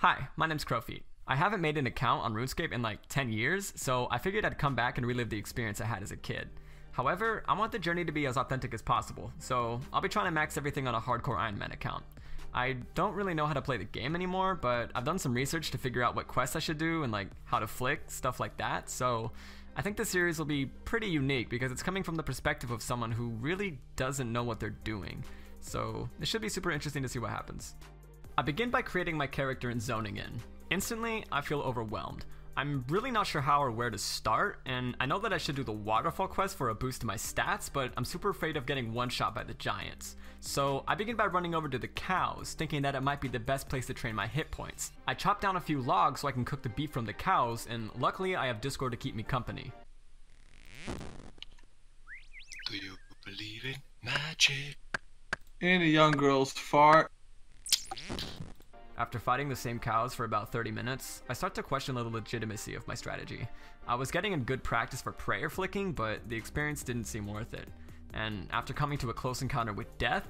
Hi, my name's Crowfeet. I haven't made an account on RuneScape in like 10 years, so I figured I'd come back and relive the experience I had as a kid. However, I want the journey to be as authentic as possible, so I'll be trying to max everything on a Hardcore Ironman account. I don't really know how to play the game anymore, but I've done some research to figure out what quests I should do and like how to flick, stuff like that, so I think this series will be pretty unique because it's coming from the perspective of someone who really doesn't know what they're doing. So it should be super interesting to see what happens. I begin by creating my character and zoning in. Instantly, I feel overwhelmed. I'm really not sure how or where to start, and I know that I should do the waterfall quest for a boost to my stats, but I'm super afraid of getting one shot by the giants. So I begin by running over to the cows, thinking that it might be the best place to train my hit points. I chop down a few logs so I can cook the beef from the cows, and luckily I have Discord to keep me company. Do you believe in magic? And a young girl's fart. After fighting the same cows for about 30 minutes, I start to question the legitimacy of my strategy. I was getting in good practice for prayer flicking, but the experience didn't seem worth it. And after coming to a close encounter with death...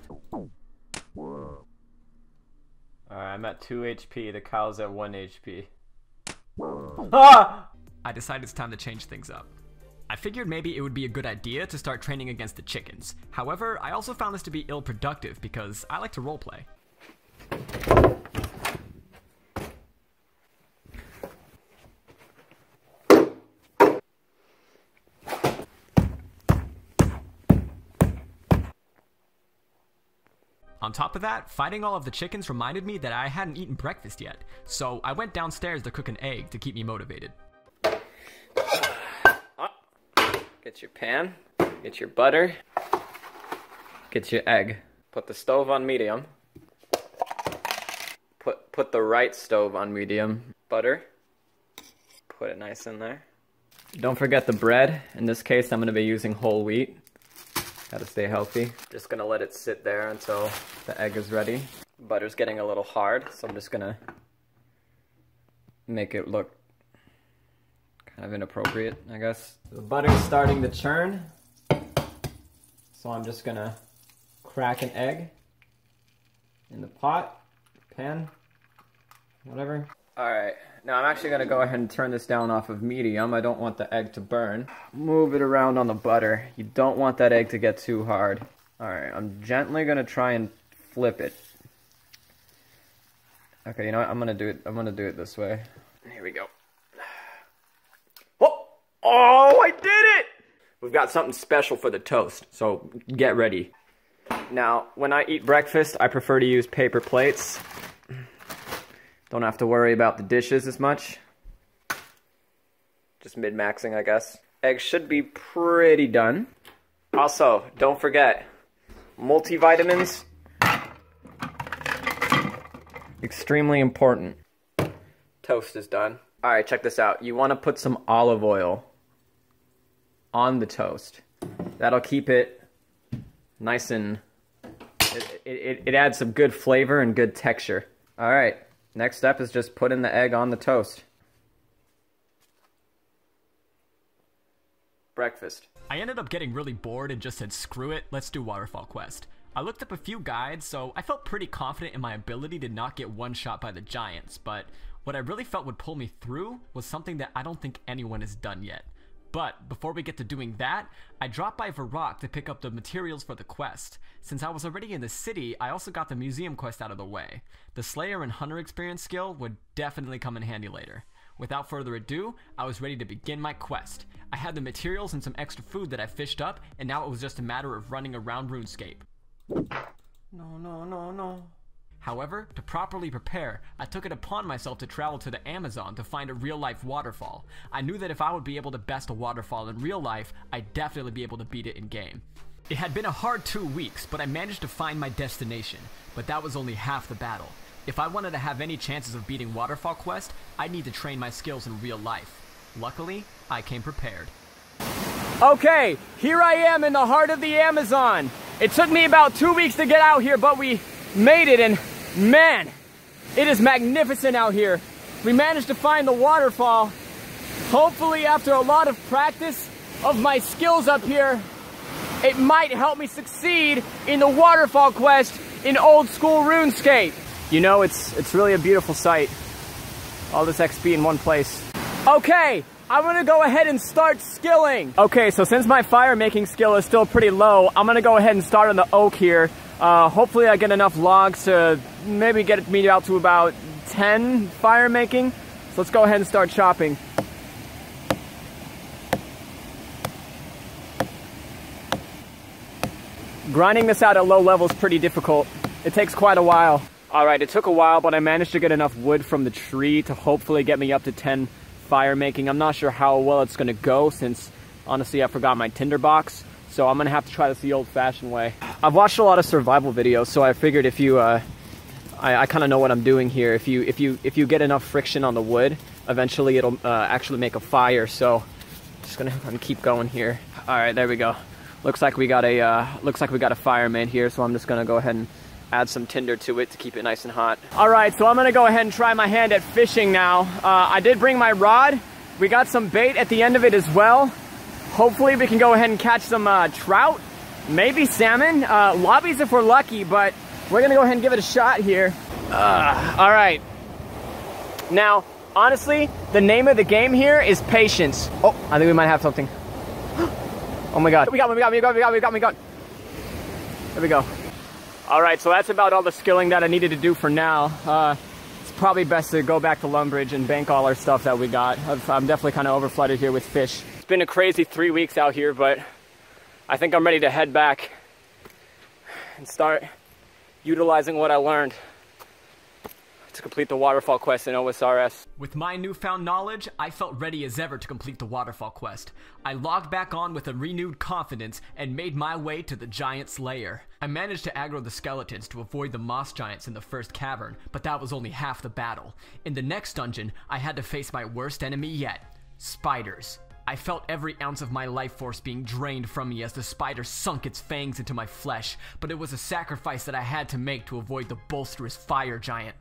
Alright, I'm at 2 HP, the cow's at 1 HP. Ah! I decided it's time to change things up. I figured maybe it would be a good idea to start training against the chickens. However, I also found this to be ill-productive because I like to roleplay. On top of that, fighting all of the chickens reminded me that I hadn't eaten breakfast yet, so I went downstairs to cook an egg to keep me motivated. Get your pan, get your butter, get your egg. Put the stove on medium. Put the right stove on medium. Butter. Put it nice in there. Don't forget the bread. In this case, I'm going to be using whole wheat. Gotta stay healthy. Just gonna let it sit there until the egg is ready. Butter's getting a little hard, so I'm just gonna make it look kind of inappropriate, I guess. The butter's starting to churn, so I'm just gonna crack an egg in the pot, pan, whatever. Alright, now I'm actually gonna go ahead and turn this down off of medium. I don't want the egg to burn. Move it around on the butter. You don't want that egg to get too hard. Alright, I'm gently gonna try and flip it. Okay, you know what? I'm gonna do it this way. Here we go. Oh! Oh, I did it! We've got something special for the toast, so get ready. Now, when I eat breakfast, I prefer to use paper plates. Don't have to worry about the dishes as much. Just mid-maxing, I guess. Eggs should be pretty done. Also, don't forget, multivitamins. Extremely important. Toast is done. Alright, check this out. You want to put some olive oil on the toast. That'll keep it nice and... It adds some good flavor and good texture. Alright. Next step is just putting the egg on the toast. Breakfast. I ended up getting really bored and just said screw it, let's do waterfall quest. I looked up a few guides, so I felt pretty confident in my ability to not get one shot by the giants, but what I really felt would pull me through was something that I don't think anyone has done yet. But before we get to doing that, I dropped by Varrock to pick up the materials for the quest. Since I was already in the city, I also got the museum quest out of the way. The Slayer and Hunter experience skill would definitely come in handy later. Without further ado, I was ready to begin my quest. I had the materials and some extra food that I fished up, and now it was just a matter of running around RuneScape. No. However, to properly prepare, I took it upon myself to travel to the Amazon to find a real-life waterfall. I knew that if I would be able to best a waterfall in real life, I'd definitely be able to beat it in game. It had been a hard 2 weeks, but I managed to find my destination. But that was only half the battle. If I wanted to have any chances of beating Waterfall Quest, I'd need to train my skills in real life. Luckily, I came prepared. Okay, here I am in the heart of the Amazon. It took me about 2 weeks to get out here, but we made it, and man, it is magnificent out here. We managed to find the waterfall. Hopefully, after a lot of practice of my skills up here, it might help me succeed in the waterfall quest in old school RuneScape. You know, it's really a beautiful sight. All this XP in one place. Okay, I'm gonna go ahead and start skilling. Okay, so since my fire making skill is still pretty low, I'm gonna go ahead and start on the oak here. Hopefully I get enough logs to maybe get me out to about 10 fire making. So let's go ahead and start chopping. Grinding this out at low level is pretty difficult. It takes quite a while. All right, it took a while, but I managed to get enough wood from the tree to hopefully get me up to 10 fire making. I'm not sure how well it's gonna go since honestly I forgot my tinder box. So I'm gonna have to try this the old fashioned way. I've watched a lot of survival videos, so I figured if you, I kind of know what I'm doing here. If you get enough friction on the wood, eventually it'll actually make a fire. So just gonna keep going here. All right, there we go. Looks like we got a fire made here, so I'm just gonna go ahead and add some tinder to it to keep it nice and hot. All right, so I'm gonna go ahead and try my hand at fishing now. I did bring my rod. We got some bait at the end of it as well. Hopefully we can go ahead and catch some trout, maybe salmon, lobbies if we're lucky, but we're gonna go ahead and give it a shot here. All right. Now, honestly, the name of the game here is patience. Oh, I think we might have something. Oh my God. We got one. There we go. All right, so that's about all the skilling that I needed to do for now. It's probably best to go back to Lumbridge and bank all our stuff that we got. I'm definitely kind of overflooded here with fish. It's been a crazy 3 weeks out here, but I think I'm ready to head back and start utilizing what I learned to complete the waterfall quest in OSRS. With my newfound knowledge, I felt ready as ever to complete the waterfall quest. I logged back on with a renewed confidence and made my way to the giant's lair. I managed to aggro the skeletons to avoid the moss giants in the first cavern, but that was only half the battle. In the next dungeon, I had to face my worst enemy yet, spiders. I felt every ounce of my life force being drained from me as the spider sunk its fangs into my flesh, but it was a sacrifice that I had to make to avoid the bolsterous fire giant.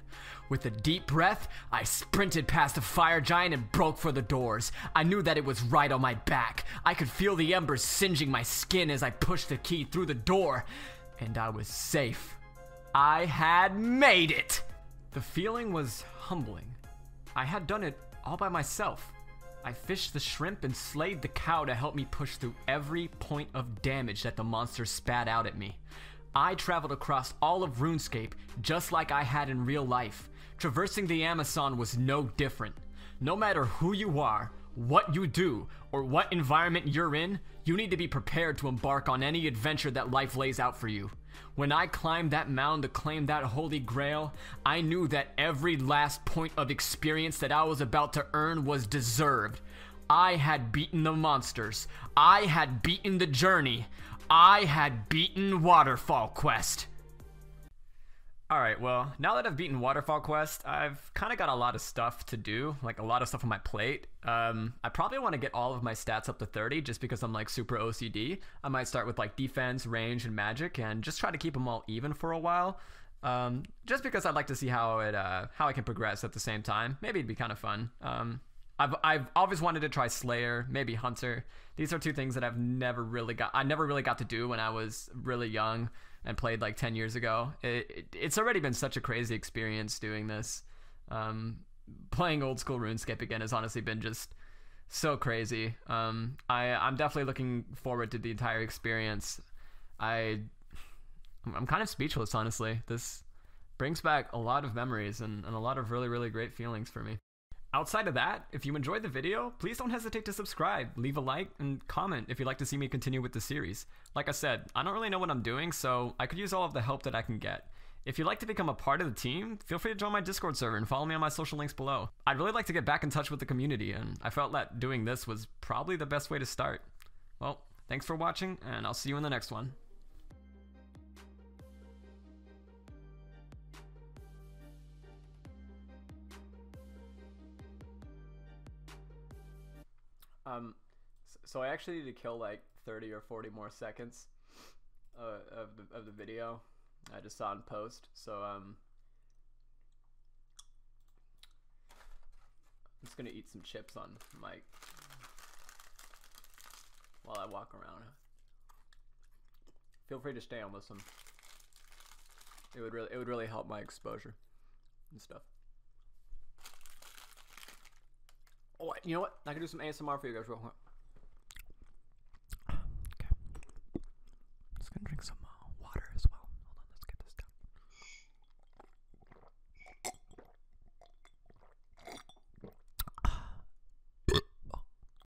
With a deep breath, I sprinted past the fire giant and broke for the doors. I knew that it was right on my back. I could feel the embers singeing my skin as I pushed the key through the door, and I was safe. I had made it! The feeling was humbling. I had done it all by myself. I fished the shrimp and slayed the cow to help me push through every point of damage that the monster spat out at me. I traveled across all of RuneScape just like I had in real life. Traversing the Amazon was no different. No matter who you are, what you do, or what environment you're in, you need to be prepared to embark on any adventure that life lays out for you. When I climbed that mound to claim that holy grail, I knew that every last point of experience that I was about to earn was deserved. I had beaten the monsters. I had beaten the journey. I had beaten Waterfall Quest. Alright, well, now that I've beaten Waterfall Quest, I've kind of got a lot of stuff to do, like a lot of stuff on my plate. I probably want to get all of my stats up to 30 just because I'm like super OCD. I might start with like defense, range, and magic and just try to keep them all even for a while. Just because I'd like to see how I can progress at the same time. Maybe it'd be kind of fun. I've always wanted to try Slayer, maybe Hunter. These are two things that I never really got to do when I was really young and played like 10 years ago. It's already been such a crazy experience doing this. Playing old school RuneScape again has honestly been just so crazy. I'm definitely looking forward to the entire experience. I'm kind of speechless, honestly. This brings back a lot of memories and a lot of really, really great feelings for me. Outside of that, if you enjoyed the video, please don't hesitate to subscribe, leave a like, and comment if you'd like to see me continue with the series. Like I said, I don't really know what I'm doing, so I could use all of the help that I can get. If you'd like to become a part of the team, feel free to join my Discord server and follow me on my social links below. I'd really like to get back in touch with the community, and I felt that doing this was probably the best way to start. Well, thanks for watching, and I'll see you in the next one. So I actually need to kill like 30 or 40 more seconds of the video. I just saw in post, so I'm just gonna eat some chips on mic while I walk around. Feel free to stay and listen. It would really help my exposure and stuff. You know what? I can do some ASMR for you guys real quick.